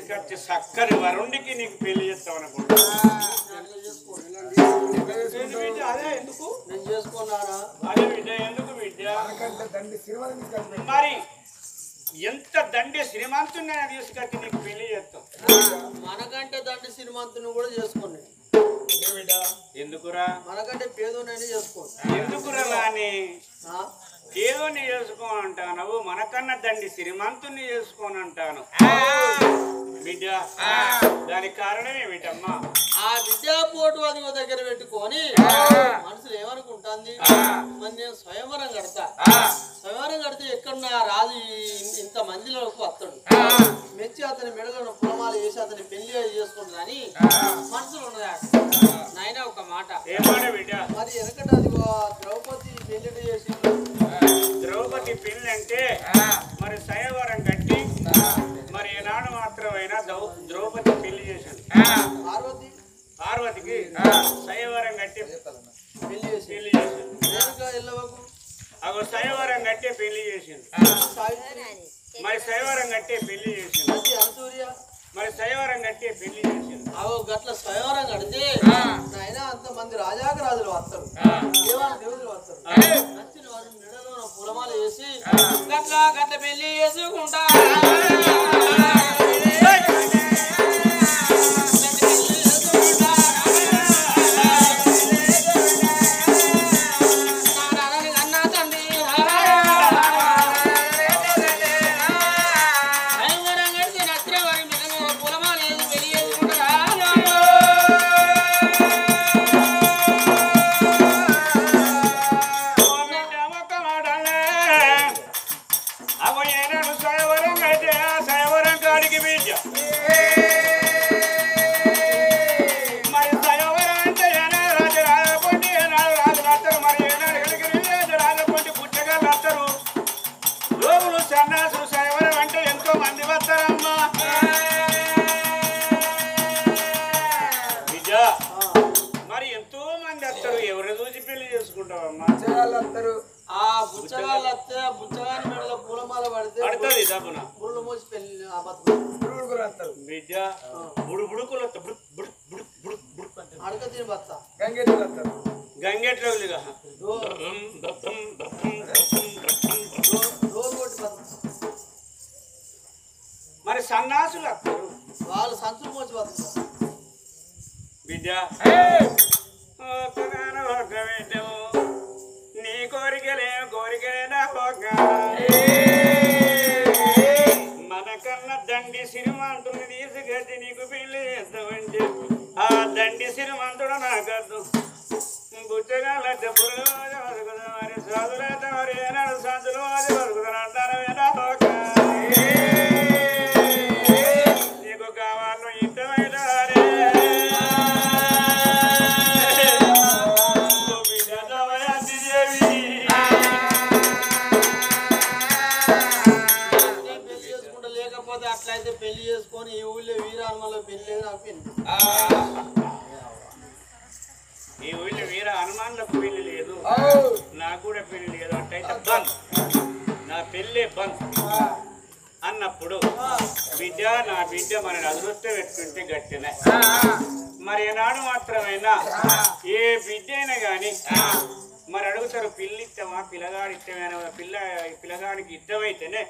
తీసుకొచ్చి చక్కని వరుణ్ణికి నీకు పెళ్లి చేస్తావు అనుకుంటా. అదే ఎందుకు నేను చేసుకున్నానా? అదే బిడ్డ ఎందుకు బిడ్డ? మరి ఎంత దండి శ్రీమంతుని తీసుకొచ్చి నీకు పెళ్లి చేస్తాం. మనకంటే దండి శ్రీమంతుని కూడా చేసుకోండి. ఎందుకురా? మనకంటే పేదోనైనా చేసుకోండి. ఎందుకురా అని ఏదోని చేసుకోనంటాను, మనకన్నా దండి శ్రీమంతుని చేసుకోని అంటాను బిడ్డ. దానికి కారణమే బిడ్డమ్మా, ఆ విద్యా పోటు అది దగ్గర పెట్టుకొని మనసులు ఏమనుకుంటుంది, మరి నేను స్వయంవరం కడతా, స్వయంవరం కడితే ఎక్కడున్నా రాజు ఇంత మందిలో వస్తాడు, మెచ్చి అతని మెడలో పులమాలు వేసి అతని పెళ్లి చేసుకుంటాడు అని మనసులో ఉన్నదా నాయన. ఒక మాట ఏమాట బిడ్డ? మరి వెనకట అది ద్రౌపది పెళ్లి చేసి, ద్రౌపది పెళ్లి అంటే మరి స్వయంవరం కట్టి మరి ఏనాడు మాత్రమైనా ద్రౌపది పెళ్లి చేశాడు. పార్వతికి స్వయంవరం కట్టి పెళ్లి చేశాడు. అగో స్వయంవరం కట్టే పెళ్లి చేసింది. మరి స్వయంవరం కట్టే పెళ్లి చేసింది. మరి స్వయంవరం కట్టే పెళ్లి చేసింది. అగో గట్ల స్వయంవరం కడితే ఆయన అంతమంది రాజాక రాజులు వస్తారు, దేవుళ్ళు వస్తారు. నచ్చిన వారు మెడలో పులమాలు వేసి గట్ల గట్ల పెళ్లి చేసుకుంటా. మరి ఎంతో మంది వస్తారు, ఎవరు చూసి పెళ్లి చేసుకుంటావమ్మా? ఆ బుచ్చగాళ్ళు వస్తే బుచ్చగాని మెడలో పూలమాల పడితే పడుతుంది దబ్బున పుల్లు మూసి పెళ్లి బిడ్డ. బుడుకులు అడక తిని బత్త గంగెట్లోగా రోజు కొట్టి బత్త. మరి సన్నాసులు వస్తారు, వాళ్ళు సంచులు మోసి బతుకుతారు బిడ్డ. నీ కోరికలే కోరికలేనా మనకన్నా దండి శ్రీమంతుని తీసుకొచ్చి నీకు పెళ్లి చేస్తామంటే ఆ దండి శ్రీమంతుడు నాకద్దు. బుచ్చగాళ్ళ చెప్పులు మరి సాధులైతే మరి ఏనాడు సంచులు అది బతుకుతాను అంటారా? నీకు కావాలో ఇంటమైన అట్లయితే పెళ్లి చేసుకొని ఈ ఊళ్ళో వీరాన్మలో పెళ్లి నాకు పెళ్లి, ఈ ఊళ్ళో వీర హనుమాన్లకు పెళ్లి లేదు, నాకు కూడా పెళ్లి లేదు. అట్టయితే బంద్, నా పెళ్ళే బంద్ అన్నప్పుడు బిడ్డ నా బిడ్డ మన అదృష్టం పెట్టుకుంటే గట్టినే. మరి ఏనాడు మాత్రమైనా ఏ బిడ్డ అయినా కానీ మరి అడుగుతారు, పిల్లి ఇష్టమా పిల్లగాడు ఇష్టమేనా? పిల్లగాడికి ఇష్టమైతేనే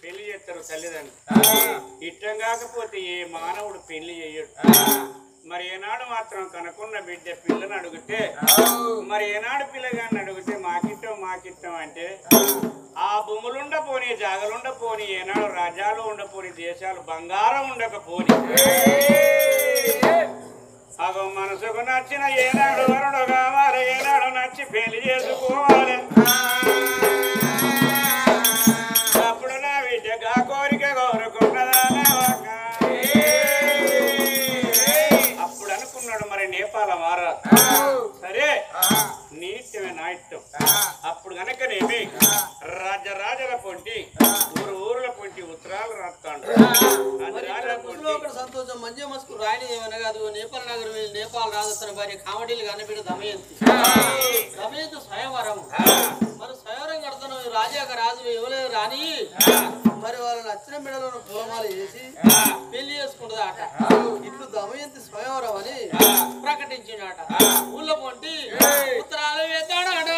పెళ్లి చేస్తారు తల్లిదండ్రులు. ఇష్టం కాకపోతే ఏ మానవుడు పెళ్లి చేయడు. మరి ఏనాడు మాత్రం కనుకున్న బిడ్డ పిల్లని అడిగితే, మరి ఏనాడు పిల్లగాన్ని అడిగితే మాకిష్టం అంటే ఆ భూములు ఉండపోని, జాగలుండపోని, ఏనాడు రాజ్యాలు ఉండపోని, దేశాలు బంగారం ఉండకపోని, అగో మనసుకు నచ్చిన ఏనాడు వరుడు కావాలి, ఏనాడు నచ్చి పెళ్లి చేసుకోవాలి. అప్పుడు నా బిడ్డగా కోరిక కోరుకున్నదా? అప్పుడు అనుకున్నాడు మరి నేపాల మారా సరే నీ ఇష్టమే నా ఇష్టం. అప్పుడు కనుకనేమి రాజరాజల పొంటి ఊరుల పొంటి ఉత్తరాలు రాస్తాడు. సంతోషం మంచి మస్కు రాయని ఏమన్నా కాదు. నేపాల్ నగరం వెళ్ళి నేపాల్ రాజు తన భార్య కామెడీలు కనిపెట్టి దమయంతి స్వయంవరం. మరి స్వయంవరం కడతాను రాజాక రాజు ఎవరు రాని మరి వాళ్ళు నచ్చిన మెడలో పూలమాల వేసి పెళ్లి చేసుకుంటది ఆట ఇట్లు దమయంతి స్వయంవరం అని ప్రకటించినట ఊళ్ళో పొంటి ఉత్తరాలు వేస్తాడట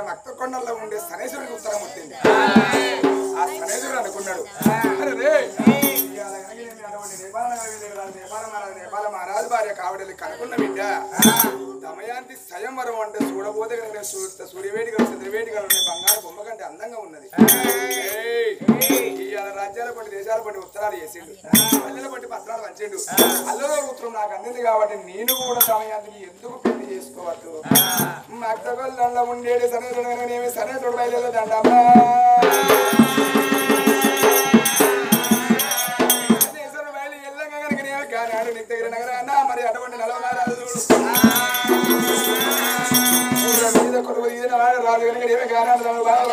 మక్తకొండల్లో ఉండే శనేశ్వరుడికి ఉత్తరం వచ్చింది. ఆ శనేశ్వరుడు అనుకున్నాడు, నేపాల మహారాజు భార్య కావడలి కనుకున్న బిడ్డ దమయంతి స్వయంవరం అంటే చూడబోతే సూర్యవేడి గారు చంద్రవేడి గారు ఉండే బంగారు బొమ్మ కంటే అందంగా ఉన్నది. ఇవాళ రాజ్యాల బట్టి దేశాల బట్టి ఉత్తరాలు చేసిండు, పల్లెల బట్టి పత్రాలు పంచిండు. అల్లలో ఉత్తరం నాకు అందింది కాబట్టి నేను కూడా దమయంతికి ఎందుకు పెళ్లి చేసుకోవద్దు. మక్తకొండల్లో ఉండేది సనేశ్వరుడు సనేశ్వరుడు బయలు దండమ్మా మరి అటువంటి నలవమారాజు మీద కొడుకు రాజు కనుక ఏమే గానాలు గానాలు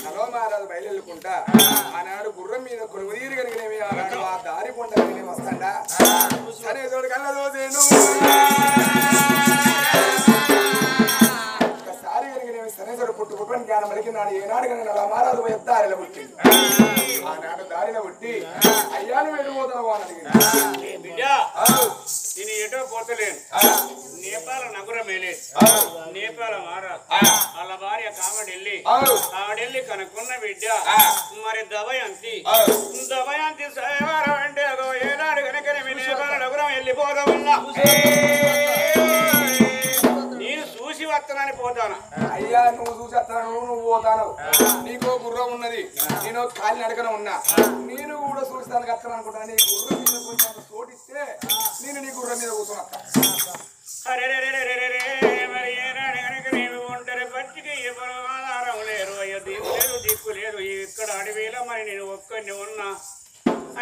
నలవమారాజు బయలుకుంటా ఆనాడు గుర్రం మీద కొడుకు తీరు కనుకనేమి ఆనాడు ఆ దారి పొంట వస్తాడా సరే తోడు కళ్ళ దోసేను ఒకసారి కనుకనేమి సరేసరి పుట్టుకుని జ్ఞానం పలికినాడు. ఏనాడు కనుక నలవమారాజు పోయి దారిలో పుట్టింది. ఆనాడు దారిలో పుట్టి అయ్యాను వెళ్ళిపోతాను అని నేను ఎటో పోతలేను. నేపాల నగరం వెళ్ళి నేపాల మహారాజు వాళ్ళ భార్య కావడెల్లి కనుక్కున్న బిడ్డ మరి దమయంతి సయవారం అంటే అదో ఏనాడు కనుక నేపాల నగరం వెళ్ళిపోదామన్నా నేను చూసి వస్తానని పోతాను. అయ్యా నువ్వు చూసి వస్తాను నువ్వు పోతాను. నీకో గుర్రం ఉన్నది, నేను కాలి నడకన ఉన్నా, నేను కూడా చూస్తాను వస్తాను అనుకుంటాను. నీ గుర్రం మీద కొంచెం చోటిస్తే నేను నీ గుర్రం మీద కూర్చొని వస్తాను. మరి ఏనాడు కనుక నేను ఒంటరి పచ్చికి ఎవరు ఆధారం లేరు. అయ్యో దిక్కు లేదు దిక్కు లేదు ఇక్కడ అడవిలో మరి నేను ఒక్కడిని ఉన్నా.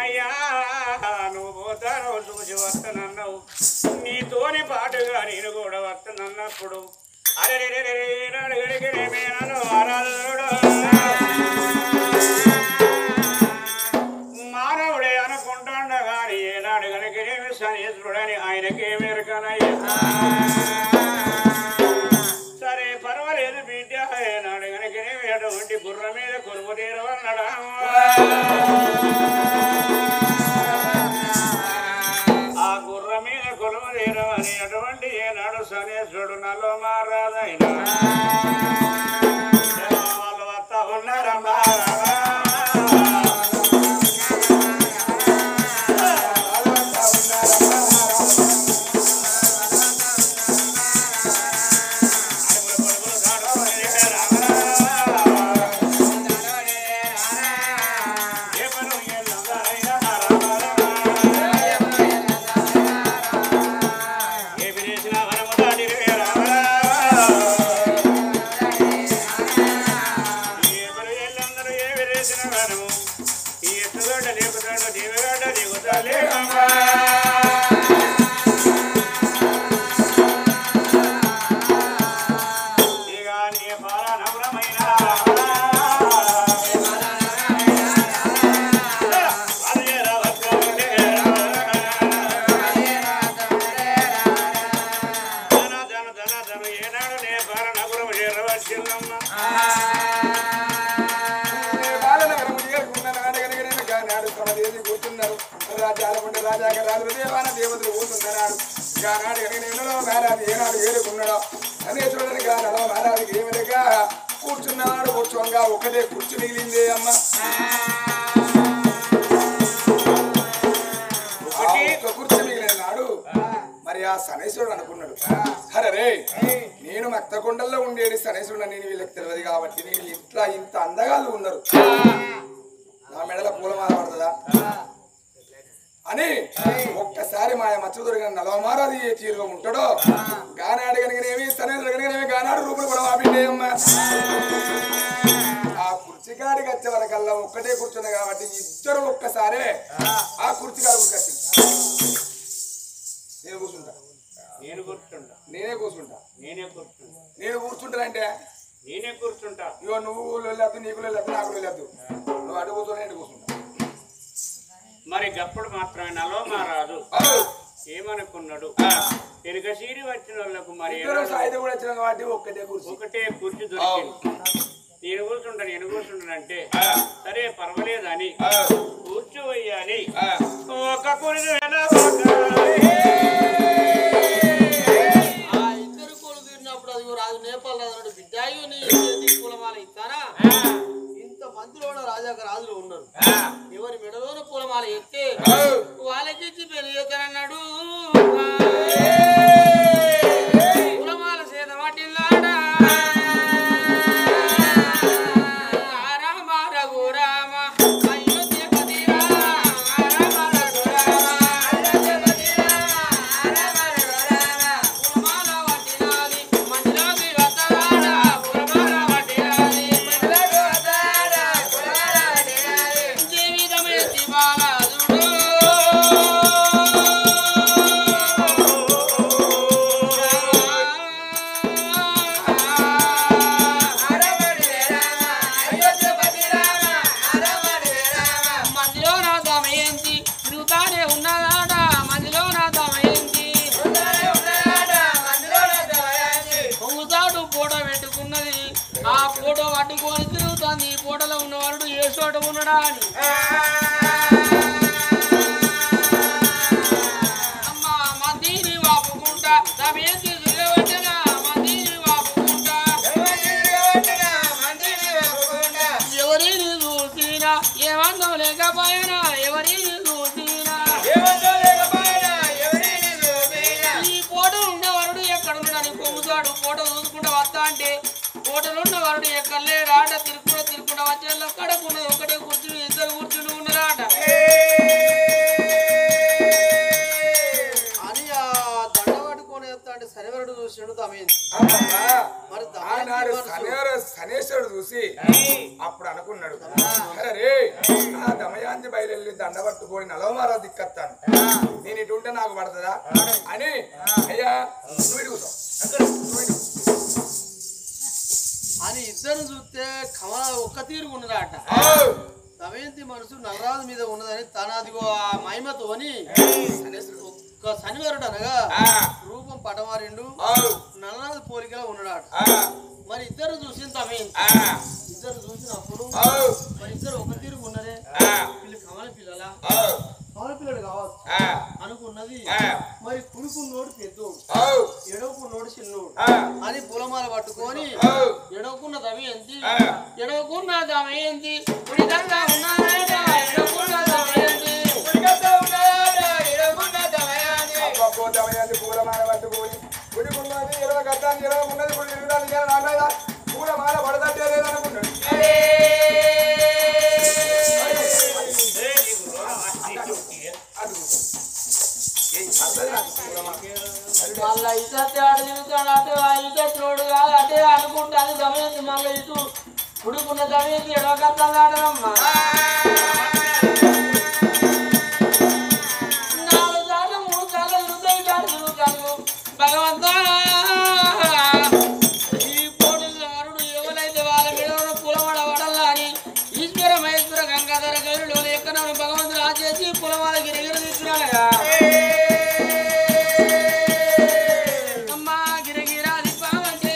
అయ్యా నువ్వు పోతాను చూసి వస్తానన్నావు, నీతోని పాటుగా నేను కూడా వస్తానన్నప్పుడు అరే నాడు గడిగినేమే నన్ను ఆరాధుడు మానవుడే అనుకుంటాడు కానీ ఏనాడు గడిగినేమి శనీశ్వరుడని ఆయనకేమి ఎరకనయ్యా. సరే పర్వాలేదు బిడ్డ ఏనాడు గడిగినేమి అటువంటి గుర్ర మీద కొలువు తీరవన్నాడా. ఆ గుర్ర మీద కొలువు తీరవని అటువంటి ఏనాడు శనేశ్వరుడు నలో మారాదైనా వాళ్ళు వస్తా ఉన్నారమ్మా. ఇక నీ పాలనపురమైన వచ్చిందమ్మ కూర్చున్నారు రాజాలకుంటే రాజాగా రాజు దేవాన దేవతలు కూర్చున్నాడు గానాడు ఎనలో మహారాజు ఏనాడు ఏడుకున్నాడో అనే చూడని గానలో మహారాజుకి ఏమిగా కూర్చున్నాడు కూర్చోంగా ఒకటే కుర్చీ మిగిలిందే అమ్మ కుర్చీ మిగిలిన నాడు మరి ఆ శనేశ్వరుడు అనుకున్నాడు అరే నేను మక్తకొండల్లో ఉండేది శనేశ్వరుడు నేను వీళ్ళకి తెలియదు కాబట్టి నేను ఇట్లా ఇంత అందగాళ్ళు ఉన్నారు నా మెడల పూలమాల పడుతుందా అని ఒక్కసారి మా మచ్చ దొరికిన నలవమారాది ఏ తీరుగా ఉంటాడో గానాడు కనుకనేమి శనేశ్వరుడు కనుకనేమి గానాడు రూపులు కూడా ఆపిండేయమ్మా ఆ కుర్చీకాడికి వచ్చే వరకల్లా ఒక్కటే కూర్చున్నా కాబట్టి ఇద్దరు ఒక్కసారే ఆ కుర్చీకాడు కట్టి నేను కూర్చుంటా నేను కూర్చుంటా నేనే కూర్చుంటా నేను కూర్చుంటానంటే నేనే కూర్చుంటా ఇగో నువ్వు వెళ్ళొద్దు నీకు వెళ్ళొద్దు నాకు వెళ్ళొద్దు నువ్వు అటు కూర్చొని నేను కూర్చుంటా మరి గప్పుడు మాత్రమే నలో మారాదు ఏమనుకున్నాడు తిరగసీరి వచ్చిన వాళ్ళకు మరి సాయితం కూడా వచ్చిన కాబట్టి ఒకటే కుర్చీ దొరికింది నేను కూర్చుంటానంటే సరే పర్వాలేదని కూర్చోవయ్యాని ఒక కుర్చీ రాజు నేపాల్ రాజు బిడ్డాయు నీ పూలమాల ఇస్తారా ఇంత మందిలోన రాజాక రాజులు ఉన్నారు ఎవరి మెడలోన పూలమాల ఎత్తే వాళ్ళకి ఇచ్చి పెళ్లి చేస్తానన్నాడు పూలమాల చేత వాటిల్లాడా రామ రఘురామ అయోధ్య పతిరా రామ రఘురామ ఆ ఫోటో అడ్డుకొని తిరుగుతుంది ఈ ఫోటోలో ఉన్నవాడు ఏ చోట ఉన్నాడా అని అమ్మా మందిని వాపుకుంటా దమయంతి తిరగబట్టినా మందిని వాపుకుంటా ఎవరిని చూసినా ఏమందం లేకపోయినా ఎవరిని చూసినా ఈ ఫోటో ఉండేవాడు ఎక్కడున్నాడని పొమ్ముతాడు ఫోటో చూసుకుంటా వస్తా అంటే ఫోటోలు ఉన్నవాడు ఎక్కడ లేడాట తిరుక్కుంటా వచ్చే కడకున్నది ఒకటే కూర్చుని ఇద్దరు కూర్చుని ఉన్నారాట అని ఆ దండ పట్టుకొని వస్తా అంటే శనివరుడు చూసాడు దమయంతి మరి శనేశ్వరుడు చూసి అప్పుడు అనుకున్నాడు అరే ఆ దమయాంతి బయలుదేరి దండ పట్టుకొని నలవమారా దిక్కత్తాను నేను ఇటు ఉంటే నాకు పడుతుందా అని అయ్యా నువ్వు ఇటు కూర్చో అని ఇద్దరు చూస్తే కమల ఒక్క తీరు ఉన్నదాట దమయంతి మనసు నలరాజు మీద ఉన్నదని తన అదిగో ఆ మహిమతోని ఒక్క శనివారుడు అనగా రూపం పటమారిండు నలరాజు పోలికలో ఉన్నాడాట మరి ఇద్దరు చూసిన దమయంతి ఇద్దరు చూసినప్పుడు మరి ఇద్దరు ఒక తీరు ఉన్నదే వీళ్ళు కమల పిల్లలా కమల పిల్లడు కావచ్చు అనుకున్నది మరి కుడుకున్నోడు పెద్దోడు ఎడవకున్నోడు చిన్నోడు అని పూలమాల పట్టుకొని ఎడవకున్న దమయంతి ఎడవకున్న దమయంతి ఉడిదంగా ఉన్నాయట ఎడవకున్న దమయంతి పూలమాల పట్టుకొని గుడికున్నది ఇరవై గద్దాన్ని ఇరవై ఉన్నది గుడి తిరగడానికి నా మీద పూలమాల పడదట్టే లేదనుకున్నాడు మళ్ళా ఇటు ఆడ తిరుగుతాడు అటు ఇటోడు కాదు అటే అనుకుంటాను దమయంతి మళ్ళీ ఇటు ఉడుకున్న దమయంతి ఎడవకత్తాను ఆడనమ్మా 4 సార్లు 3 సార్లు తిరుగుతాడు భగవంతా ఈ పోటీలో వరుడు ఎవరైతే వాళ్ళ మీద పులమాల పడాలా అని ఈశ్వర మహేశ్వర గంగాధర గౌరుడు ఎక్కడ భగవంతుడు ఆచేసి పులమాల గిరిగిరి తీసుకురాలగా అమ్మా గిరిగిరా దిప్పామంటే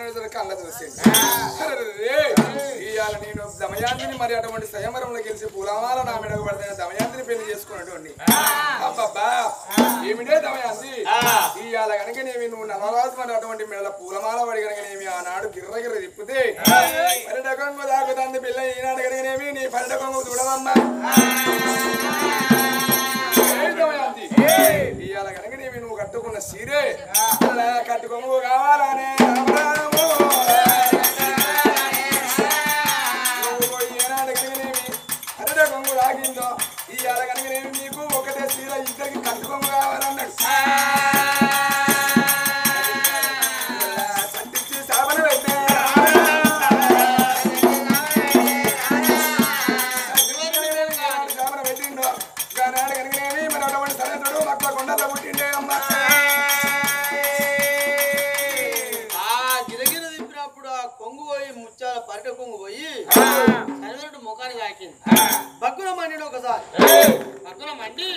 అనేసరికి కళ్ళ చూసింది ఇవాళ నేను దమయాంతిని మరి అటువంటి స్వయంవరంలో గెలిచి పూలమాల నా మెడకు పడితే దమయాంతిని పెళ్లి చేసుకున్నటువంటి అబ్బబ్బా ఏమిటే దమయాంతి ఇవాళ కనుకనేమి నువ్వు నవరాజు మరి అటువంటి మెడల పూలమాల పడి కనుకనేమి ఆనాడు గిర్ర తిప్పితే పర్యటకంగా దాకుతాంది పిల్ల ఈనాడు కనుకనేమి నీ పర్యటకంగా చూడవమ్మా ఇవాళ కనుకనేమి నువ్వు కట్టుకున్న సీరే కట్టుకొంగు కావాలనే కొంగు లాగిందో ఇవాళ కనుకనేమి నీకు ఒకటే సీర ఇద్దరికి కట్టుకొంగు కావాలన్నాడు సంటించి సాబన పెట్టే సాబన పెట్టిండో నాడు కనుకనేమి మరి అటువంటి సరైనడు మక్కల కొండల్లో పుట్టిండే అమ్మ కొంగు పోయి ముచ్చాల పరిట కొంగు పోయి సరివరుడు ముఖానికి తాకింది బగ్గున మండి ఒకసారి బగ్గున మండి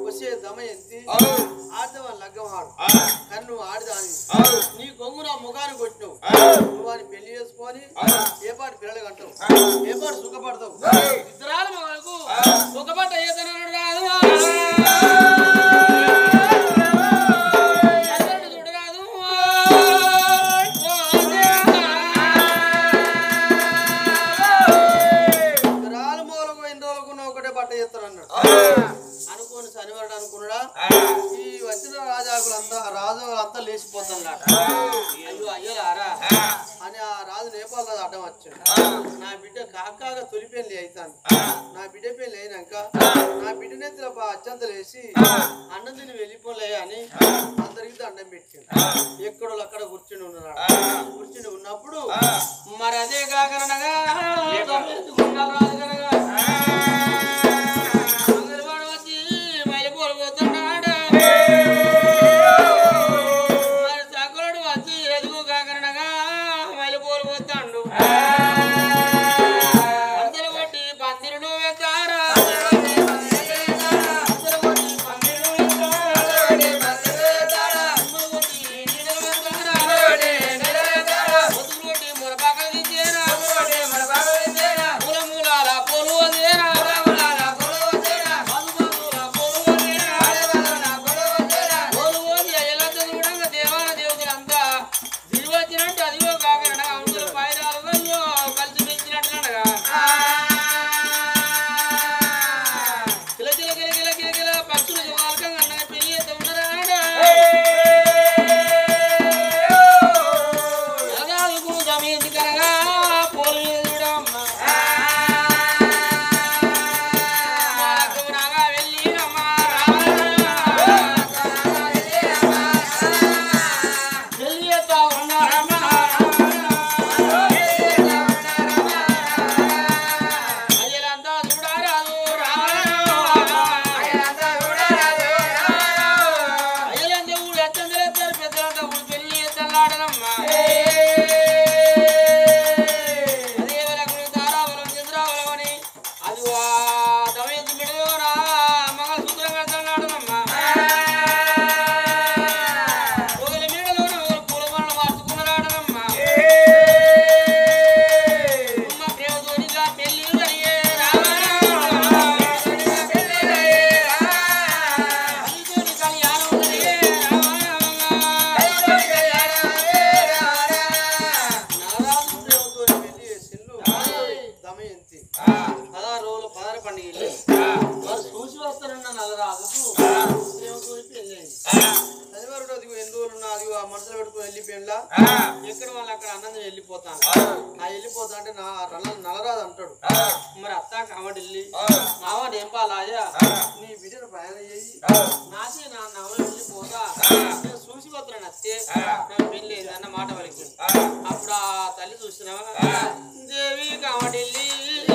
వచ్చే దమయంతి ఆడదం లగ్గం ఆడు కానీ నువ్వు ఆడిదాని నీ కొంగు నా ముఖానికి కొట్టినావు నువ్వు వాడిని పెళ్లి చేసుకొని ఏ పాటి పిల్లలు కంటావు ఏ పాటి సుఖపడతావు ఇద్దరాలు మనకు సుఖపడ్డ ఏదన్నాడు రాదు అనుకోని శనివారం అనుకున్నాడా ఈ వచ్చిన రాజులంతా లేచిపోతాను అయ్యో అయ్యలారా అని ఆ రాజు నేపాల్ రాజు అడ్డం వచ్చాడు నా బిడ్డ కాకాగా తొలి పెళ్లి అవుతాను నా బిడ్డ పెళ్లి అయినాక నా బిడ్డ నెత్తిలో అత్యంతలు వేసి అన్నం తిని వెళ్ళిపోలే అని అందరికి దండం పెట్టాడు ఎక్కడో అక్కడ కూర్చుని ఉన్నాడు కూర్చుని ఉన్నప్పుడు మరి అదే కాకనగా రాజు కనుక ఎక్కడ వాళ్ళు అక్కడ అన్నం వెళ్ళిపోతాను ఆ వెళ్ళిపోతా అంటే నలరాదు అంటాడు మరి అత్త కావడి వెళ్ళి మావాడు ఏం పాలాయా నీ బిడ్డను ప్రయాణం చేయి నాకే నా నవలు వెళ్ళిపోతా నేను చూసి పోతున్నాను అత్తే నాకు పెళ్ళి అన్న మాట వరకు అప్పుడు ఆ తల్లి చూసినావా దేవి కావడి వెళ్ళి